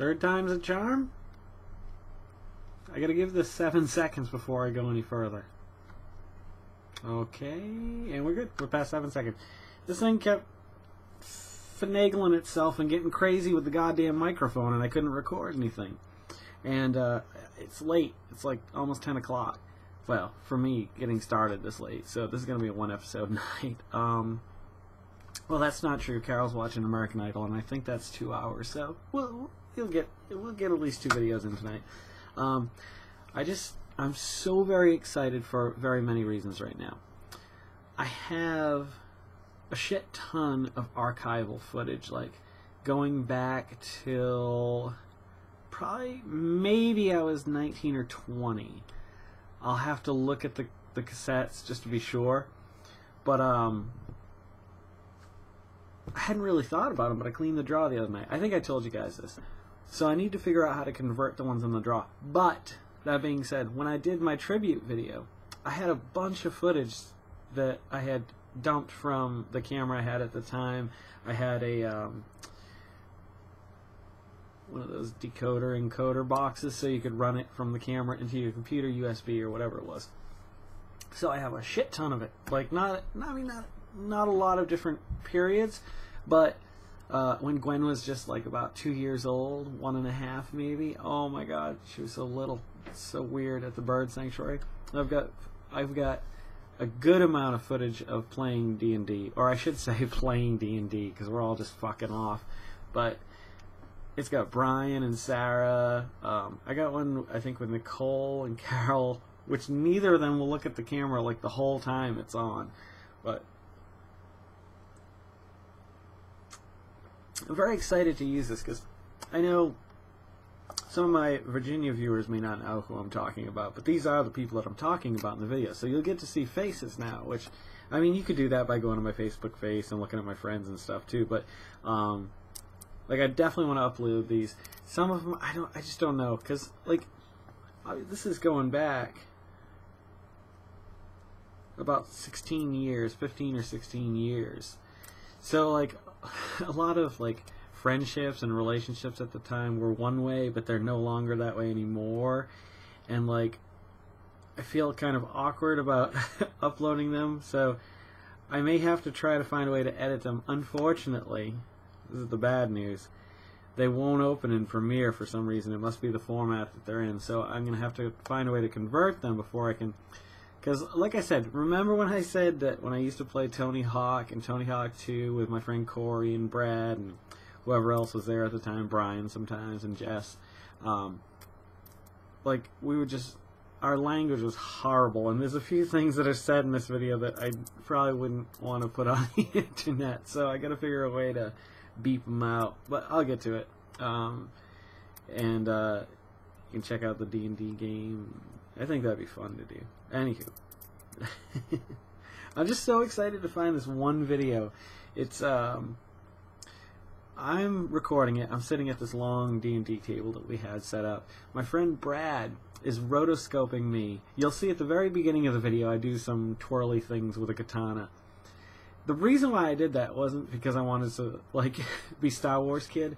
Third time's a charm? I gotta give this 7 seconds before I go any further. Okay, and we're good. We're past 7 seconds. This thing kept finagling itself and getting crazy with the goddamn microphone, and I couldn't record anything. And it's late. It's like almost 10 o'clock. Well, for me, getting started this late. So this is going to be a one-episode night. Well, that's not true. Carol's watching American Idol, and I think that's 2 hours. So we'll get at least 2 videos in tonight. I'm so very excited for very many reasons right now. I have a shit ton of archival footage, like going back till probably maybe I was 19 or 20. I'll have to look at the cassettes just to be sure. But I hadn't really thought about them, but I cleaned the drawer the other night. I think I told you guys this. So I need to figure out how to convert the ones in the drawer. But that being said, when I did my tribute video, I had a bunch of footage that I had dumped from the camera I had at the time. I had a one of those decoder encoder boxes so you could run it from the camera into your computer, USB or whatever it was. So I have a shit ton of it. Like not a lot of different periods, but when Gwen was just like about 2 years old, 1.5 maybe. Oh my God, she was so little, so weird at the bird sanctuary. I've got a good amount of footage of playing D&D, or I should say playing D&D, because we're all just fucking off. But it's got Brian and Sarah. I got one, I think, with Nicole and Carol, which neither of them will look at the camera like the whole time it's on. But I'm very excited to use this because I know some of my Virginia viewers may not know who I'm talking about, but these are the people that I'm talking about in the video. So you'll get to see faces now, which, I mean, you could do that by going to my Facebook face and looking at my friends and stuff too, but like, I definitely want to upload these. Some of them, I just don't know, because, like, this is going back about 16 years, 15 or 16 years. So, like, a lot of, like, friendships and relationships at the time were one way, but they're no longer that way anymore. And, like, I feel kind of awkward about uploading them, so I may have to try to find a way to edit them. Unfortunately, this is the bad news, they won't open in Premiere for some reason. It must be the format that they're in. So I'm going to have to find a way to convert them before I can... Because, like I said, remember when I said that when I used to play Tony Hawk and Tony Hawk 2 with my friend Corey and Brad and whoever else was there at the time, Brian sometimes, and Jess, like, we would just... Our language was horrible, and there's a few things that are said in this video that I probably wouldn't want to put on the internet, so I got to figure a way to beep them out, but I'll get to it. And you can check out the D&D game. I think that'd be fun to do. Anywho, I'm just so excited to find this one video. It's I'm recording it. I'm sitting at this long D&D table that we had set up. My friend Brad is rotoscoping me. You'll see at the very beginning of the video I do some twirly things with a katana. The reason why I did that wasn't because I wanted to, like, be Star Wars kid.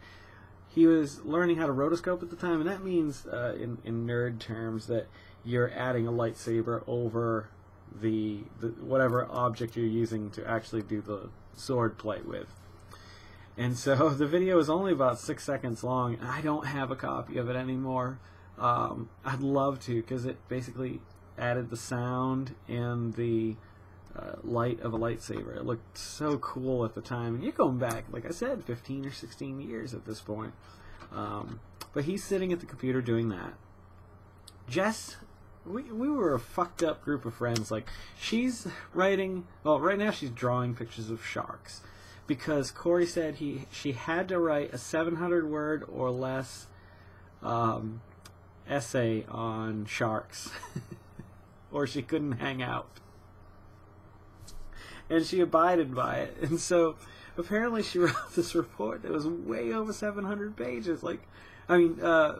He was learning how to rotoscope at the time, and that means, in nerd terms, that you're adding a lightsaber over the whatever object you're using to actually do the sword play with. And so the video is only about 6 seconds long, and I don't have a copy of it anymore. I'd love to, because it basically added the sound and the light of a lightsaber. It looked so cool at the time, and you're going back, like I said, 15 or 16 years at this point. But he's sitting at the computer doing that. Jess, we were a fucked up group of friends. Like, she's writing, well, right now she's drawing pictures of sharks, because Corey said she had to write a 700-word or less essay on sharks or she couldn't hang out. And she abided by it. And so apparently she wrote this report that was way over 700 pages. Like, I mean,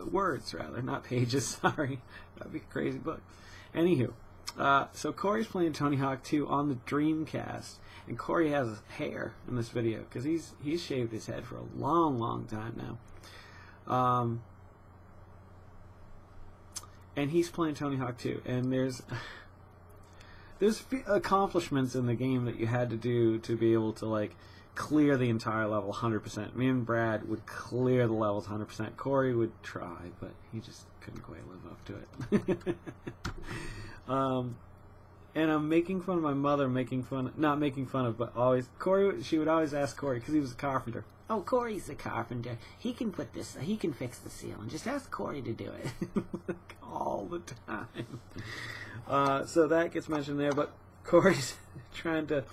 words rather, not pages. Sorry, that'd be a crazy book. Anywho, so Corey's playing Tony Hawk 2 on the Dreamcast, and Corey has hair in this video because he's shaved his head for a long, long time now. And he's playing Tony Hawk 2, and there's accomplishments in the game that you had to do to be able to like clear the entire level 100%. Me and Brad would clear the levels 100%. Corey would try, but he just couldn't quite live up to it. And I'm making fun of my mother, not making fun of, but always, she would always ask Corey, because he was a carpenter. Oh, Corey's a carpenter. He can fix the ceiling. Just ask Corey to do it. Like, all the time. So that gets mentioned there, but Corey's trying to,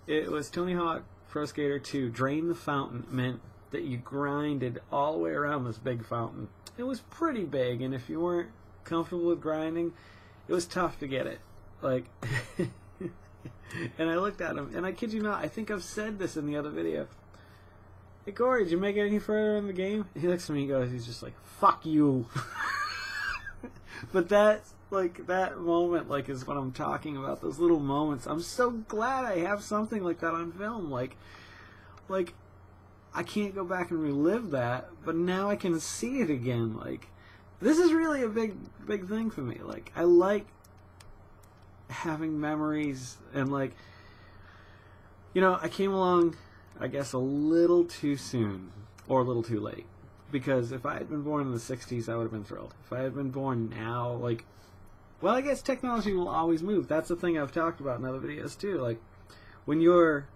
it was Tony Hawk Pro Skater 2, Drain the Fountain meant that you grinded all the way around this big fountain. It was pretty big, and if you weren't comfortable with grinding, it was tough to get it. Like, and I looked at him, and I kid you not, I think I've said this in the other video. Hey Corey, did you make it any further in the game? He looks at me and goes, he's just like, fuck you. But that's, like, that moment, like, is what I'm talking about, those little moments. I'm so glad I have something like that on film. Like, I can't go back and relive that, but now I can see it again. Like, this is really a big thing for me. Like, I like having memories, and like, you know, I came along, I guess, a little too soon or a little too late, because if I had been born in the 60s, I would have been thrilled. If I had been born now, like, well, I guess technology will always move. That's the thing I've talked about in other videos too. Like, when you're,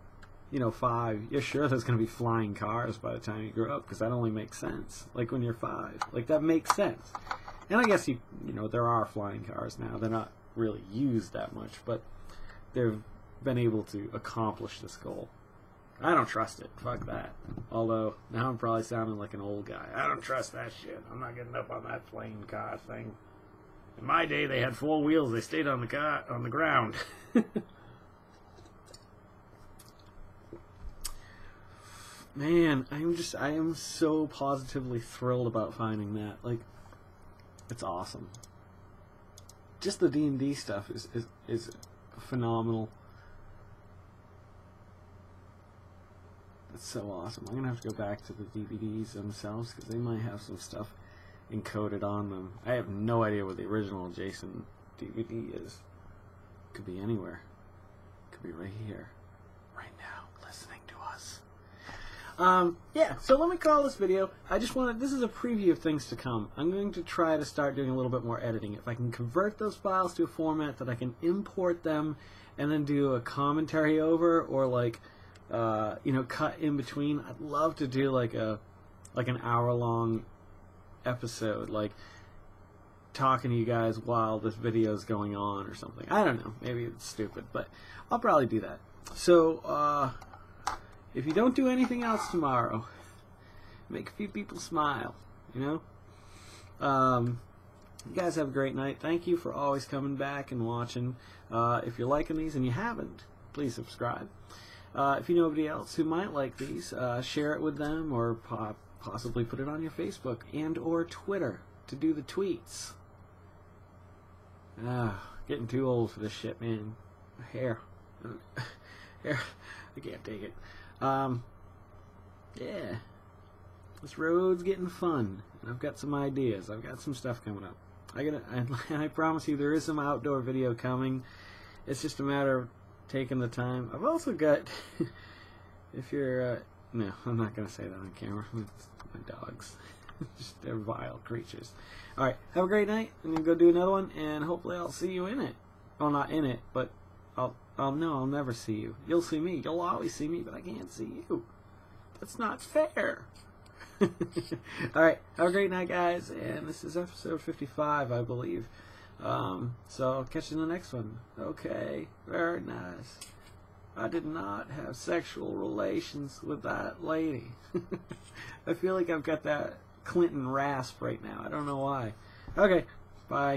you know, 5, you're sure there's going to be flying cars by the time you grow up, because that only makes sense. Like, when you're 5, like, that makes sense. And I guess you know, there are flying cars now. They're not really used that much, but they've been able to accomplish this goal. I don't trust it. Fuck that. Although, now I'm probably sounding like an old guy. I don't trust that shit. I'm not getting up on that plane car thing. In my day, they had 4 wheels. They stayed on the ground. Man, I am so positively thrilled about finding that. Like, it's awesome. Just the D&D stuff is phenomenal. It's so awesome. I'm gonna have to go back to the DVDs themselves, because they might have some stuff encoded on them. I have no idea what the original Jason DVD is. Could be anywhere. Could be right here, right now, listening to us. Yeah, so let me call this video. This is a preview of things to come. I'm going to try to start doing a little bit more editing. If I can convert those files to a format that I can import them and then do a commentary over, or like, you know, cut in between. I'd love to do like an hour-long episode, like talking to you guys while this video is going on or something. I don't know. Maybe it's stupid, but I'll probably do that. So, if you don't do anything else tomorrow, make a few people smile, you know? You guys have a great night. Thank you for always coming back and watching. If you're liking these and you haven't, please subscribe. If you know anybody else who might like these, share it with them, or possibly put it on your Facebook and or Twitter to do the tweets. Getting too old for this shit, man. Hair. I can't take it. Yeah. This road's getting fun. And I've got some ideas. I've got some stuff coming up. I promise you there is some outdoor video coming. It's just a matter of taking the time. I've also got, if you're, no, I'm not going to say that on camera. It's my dogs. Just, they're vile creatures. Alright, have a great night. I'm going to go do another one, and hopefully I'll see you in it. Well, not in it, but I'll never see you. You'll see me. You'll always see me, but I can't see you. That's not fair. Alright, have a great night, guys, and this is episode 55, I believe. So I'll catch you in the next one. Okay, very nice. I did not have sexual relations with that lady. I feel like I've got that Clinton rasp right now. I don't know why. Okay, bye.